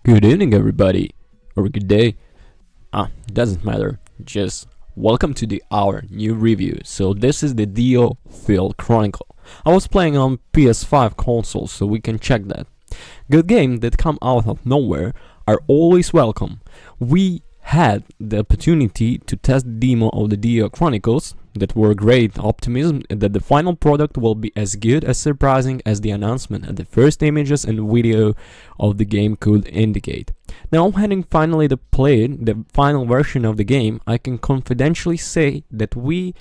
Good evening, everybody, or good day. Doesn't matter. Just welcome to our new review. So this is the DioField Chronicle. I was playing on PS5 console, so we can check that. Good games that come out of nowhere are always welcome. We had the opportunity to test the demo of the Dio Chronicles that were great optimism that the final product will be as good as surprising as the announcement and the first images and video of the game could indicate. Now having finally played the final version of the game, I can confidentially say that we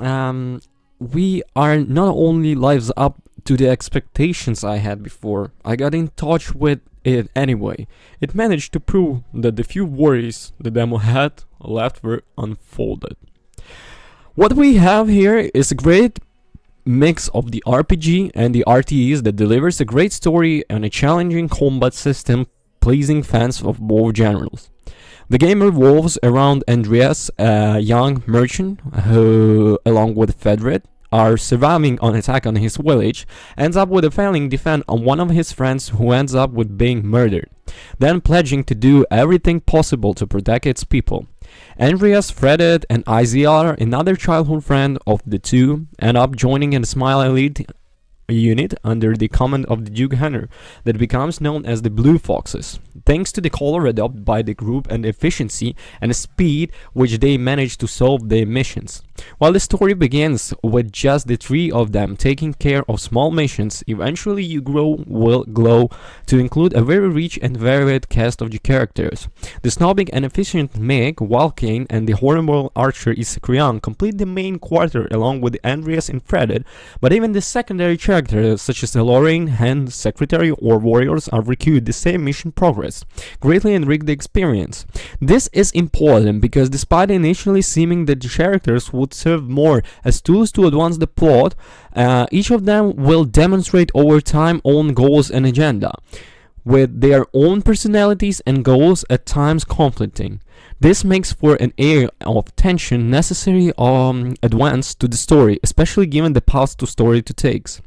are not only lives up to the expectations I had before. I got in touch with it anyway. It managed to prove that the few worries the demo had left were unfolded. What we have here is a great mix of the RPG and the RTS that delivers a great story and a challenging combat system pleasing fans of both genres. The game revolves around Andreas, a young merchant who, along with Fedred, are surviving an attack on his village, ends up with a failing defense on one of his friends who ends up with being murdered, then pledging to do everything possible to protect its people. Andreas, Freded, and IZR, another childhood friend of the two, end up joining a Smile Elite unit under the command of the Duke Hunter that becomes known as the Blue Foxes, thanks to the color adopted by the group and the efficiency and speed which they manage to solve their missions. While the story begins with just the three of them taking care of small missions, eventually you will grow to include a very rich and varied cast of the characters. The snobbing and efficient Meg, Walkane, and the horrible archer Isakrian complete the main quarter along with Andreas and Freded, but even the secondary characters such as Lorraine, Hand, Secretary, or Warriors are recruited the same mission progress, greatly enrich the experience. This is important because despite initially seeming that the characters would serve more as tools to advance the plot, each of them will demonstrate over time own goals and agenda, with their own personalities and goals at times conflicting. This makes for an air of tension necessary advance to the story, especially given the path to story it takes.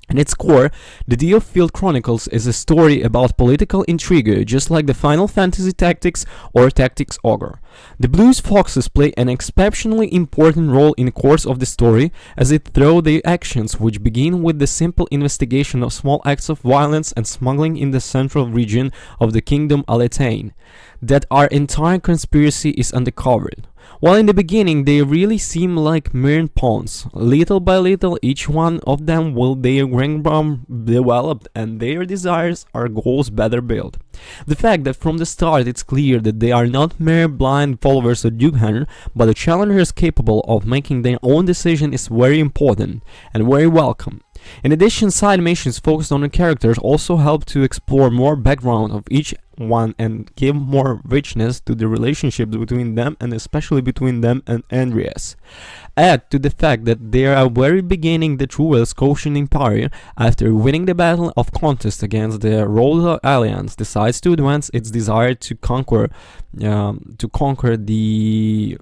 At its core, the DioField Chronicles is a story about political intrigue, just like the Final Fantasy Tactics or Tactics Ogre. The Blue Foxes play an exceptionally important role in the course of the story, as it through their actions, which begin with the simple investigation of small acts of violence and smuggling in the central region of the Kingdom Aletane, that our entire conspiracy is uncovered. While in the beginning they really seem like mere pawns, little by little each one of them will their ringbomb developed and their desires or goals better built. The fact that from the start it's clear that they are not mere blind followers of Duke Hunter, but challengers capable of making their own decision is very important and very welcome. In addition, side missions focused on the characters also help to explore more background of each one and give more richness to the relationships between them and especially between them and Andreas. Add to the fact that they are very beginning the true Scotian Empire, after winning the battle of contest against the Royal Alliance, decides to advance its desire to conquer the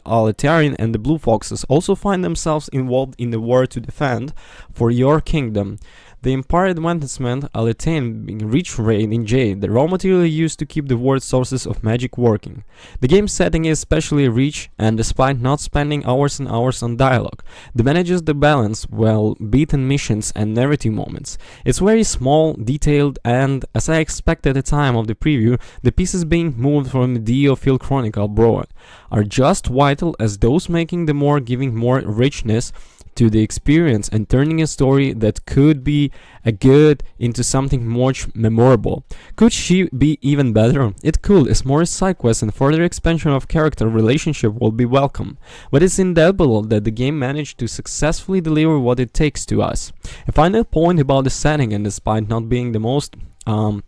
Aletarian, and the Blue Foxes also find themselves involved in the war to defend for your kingdom. The Empire advancement Aletane being rich raid in jade, the raw material used to keep the world's sources of magic working. The game setting is especially rich, and despite not spending hours and hours on dialogue, it manages the balance well beaten missions and narrative moments. It's very small, detailed, and as I expected at the time of the preview, the pieces being moved from the DioField Chronicle broad are just vital as those making the more giving more richness to the experience and turning a story that could be a good into something much memorable. Could she be even better? It could, as more side quests and further expansion of character relationship will be welcome, but it's indelible that the game managed to successfully deliver what it takes to us. A final point about the setting, and despite not being the most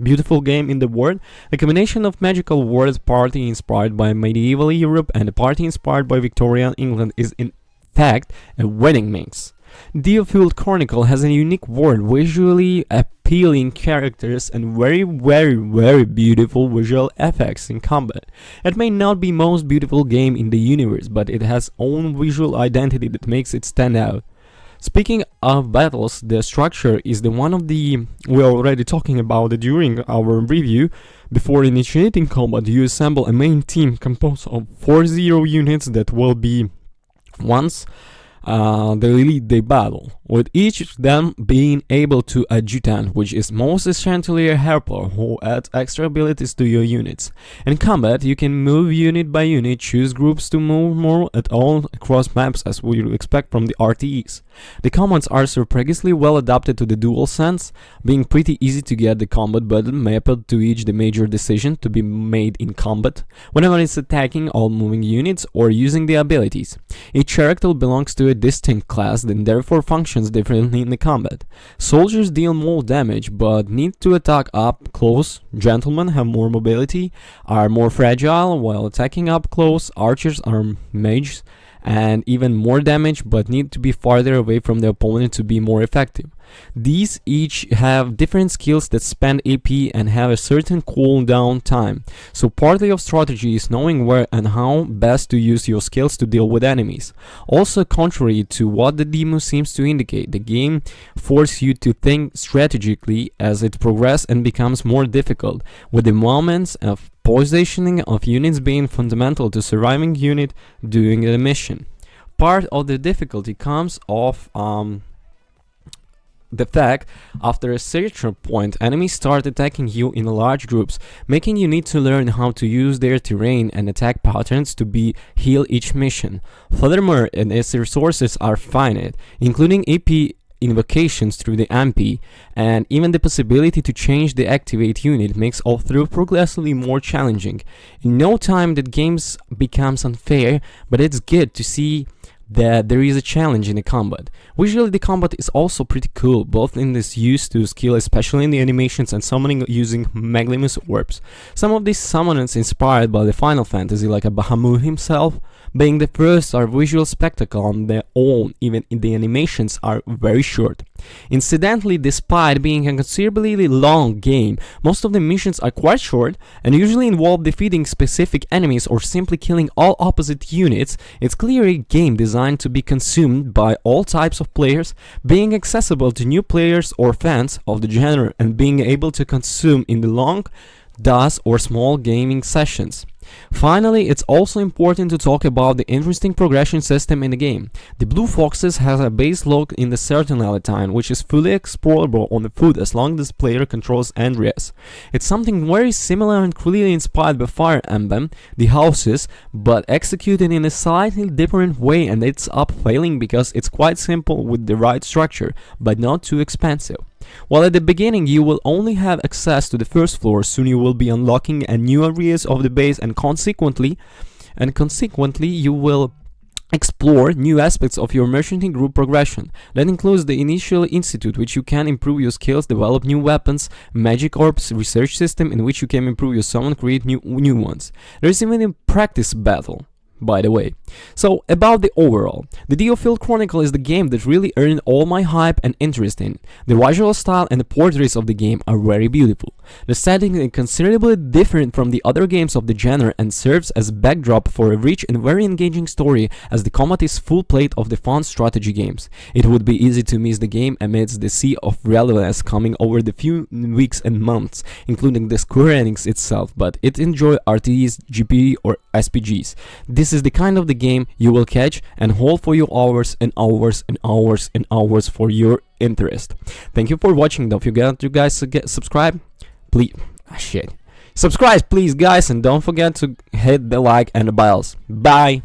beautiful game in the world, the combination of magical world party inspired by medieval Europe and a party inspired by Victorian England is in fact a wedding mix. DioField Chronicle has a unique world, visually appealing characters, and very beautiful visual effects in combat. It may not be most beautiful game in the universe, but it has own visual identity that makes it stand out. Speaking of battles, the structure is the one of the we're already talking about it during our review. Before initiating combat, you assemble a main team composed of 40 units that will be once they lead the battle, with each of them being able to adjutant, which is most essentially a helper who adds extra abilities to your units. In combat, you can move unit by unit, choose groups to move more at all across maps as we would expect from the RTEs. The commands are surprisingly well adapted to the DualSense, being pretty easy to get the combat button mapped to each the major decision to be made in combat, whenever it's attacking all moving units or using the abilities. Each character belongs to a distinct class and therefore functions differently in the combat. Soldiers deal more damage but need to attack up close. Gentlemen have more mobility, are more fragile while attacking up close. Archers are mages and even more damage but need to be farther away from the opponent to be more effective. These each have different skills that spend AP and have a certain cooldown time, so part of strategy is knowing where and how best to use your skills to deal with enemies. Also, contrary to what the demo seems to indicate, the game forces you to think strategically as it progresses and becomes more difficult, with the moments of positioning of units being fundamental to surviving unit during the mission. Part of the difficulty comes off the fact, after a certain point, enemies start attacking you in large groups, making you need to learn how to use their terrain and attack patterns to heal each mission. Furthermore, its resources are finite, including AP invocations through the MP, and even the possibility to change the activate unit makes all through progressively more challenging. In no time that games becomes unfair, but it's good to see that there is a challenge in the combat. Visually, the combat is also pretty cool, both in this use to skill, especially in the animations and summoning using Magnanimous orbs. Some of these summons inspired by the Final Fantasy, like a Bahamut himself, being the first are visual spectacle on their own, even in the animations are very short. Incidentally, despite being a considerably long game, most of the missions are quite short and usually involve defeating specific enemies or simply killing all opposite units. It's clearly a game designed to be consumed by all types of players, being accessible to new players or fans of the genre and being able to consume in the long DOS or small gaming sessions. Finally, it's also important to talk about the interesting progression system in the game. The Blue Foxes has a base load in the Sentinel Time, which is fully explorable on the foot as long as the player controls Andreas. It's something very similar and clearly inspired by Fire Emblem, the houses, but executed in a slightly different way, and it's up failing because it's quite simple with the right structure, but not too expensive. While at the beginning you will only have access to the first floor, soon you will be unlocking a new areas of the base and consequently you will explore new aspects of your merchanting group progression. That includes the initial institute, which you can improve your skills, develop new weapons, magic orbs, research system in which you can improve your summon, create new ones. There is even a practice battle, by the way. So, about the overall, the DioField Chronicle is the game that really earned all my hype and interest in. The visual style and the portraits of the game are very beautiful. The setting is considerably different from the other games of the genre and serves as a backdrop for a rich and very engaging story, as the combat is full plate of the fun strategy games. It would be easy to miss the game amidst the sea of relevance coming over the few weeks and months, including the Square Enix itself, but it enjoy RTEs, GP or SPGs. This is the kind of the game you will catch and hold for your hours and hours and hours and hours for your interest. Thank you for watching. Don't forget you guys to subscribe, please. Subscribe please guys, and don't forget to hit the like and the bells. Bye.